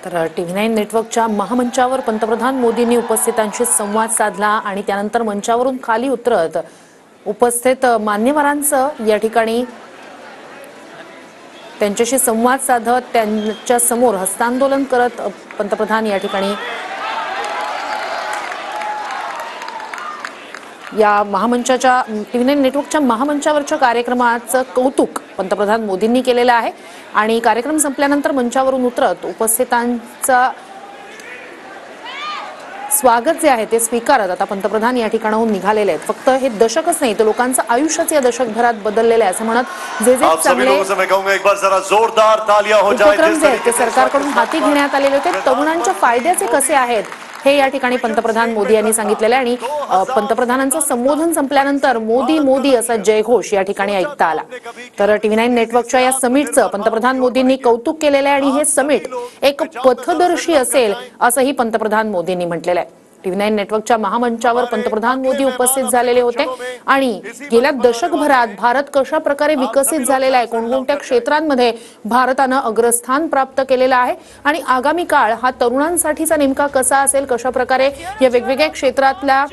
तर TV9 नेटवर्कच्या महामंचावर पंतप्रधान मोदींनी उपस्थितांशी संवाद साधला आणि त्यानंतर मंचावरून खाली उतरत उपस्थित मान्यवरांचं या ठिकाणी त्यांच्याशी संवाद साधत त्यांच्या समोर हस्तांदोलन करत पंतप्रधान या ठिकाणी या महामंचाच्या TV9 नेटवर्कच्या महामंचावरच्या कार्यक्रमाचं कौतुक पंतप्रधान मोदींनी केलेलं आहे आणि कार्यक्रम संपल्यानंतर मंचावरून उतरत उपस्थितांचा स्वागत जे आहे ते स्वीकारत आता पंतप्रधान या ठिकाणाहून निघालेले आहेत। फक्त हे दशकच नाही तर लोकांचं आयुष्यच या दशकभरात बदललेलं आहे असं म्हणत जे चांगले उपक्रम जे आहेत ते सरकारकडून हाती घेण्यात आलेले होते तरुणांच्या फायद्याचे कसे आहेत हे या ठिकाणी पंतप्रधान मोदी यांनी सांगितलेलं आहे आणि पंतप्रधानांचं संबोधन संपल्यानंतर मोदी मोदी असा जयघोष या ठिकाणी ऐकता आला। तर TV9 नेटवर्कच्या या समिटचं पंतप्रधान मोदींनी कौतुक केलेलं आहे आणि हे समिट एक पथदर्शी असेल असंही पंतप्रधान मोदींनी म्हटलेलं आहे। TV9 नेटवर्कच्या महामंचावर पंतप्रधान मोदी उपस्थित झालेले होते आणि गेल्या दशकभरात भारत कशा प्रकारे विकसित झालेला आहे, कोणकोणत्या क्षेत्रांमध्ये भारतानं अग्रस्थान प्राप्त केलेलं आहे आणि आगामी काळ हा तरुणांसाठीचा नेमका कसा असेल, कशा प्रकारे या वेगवेगळ्या क्षेत्रातल्या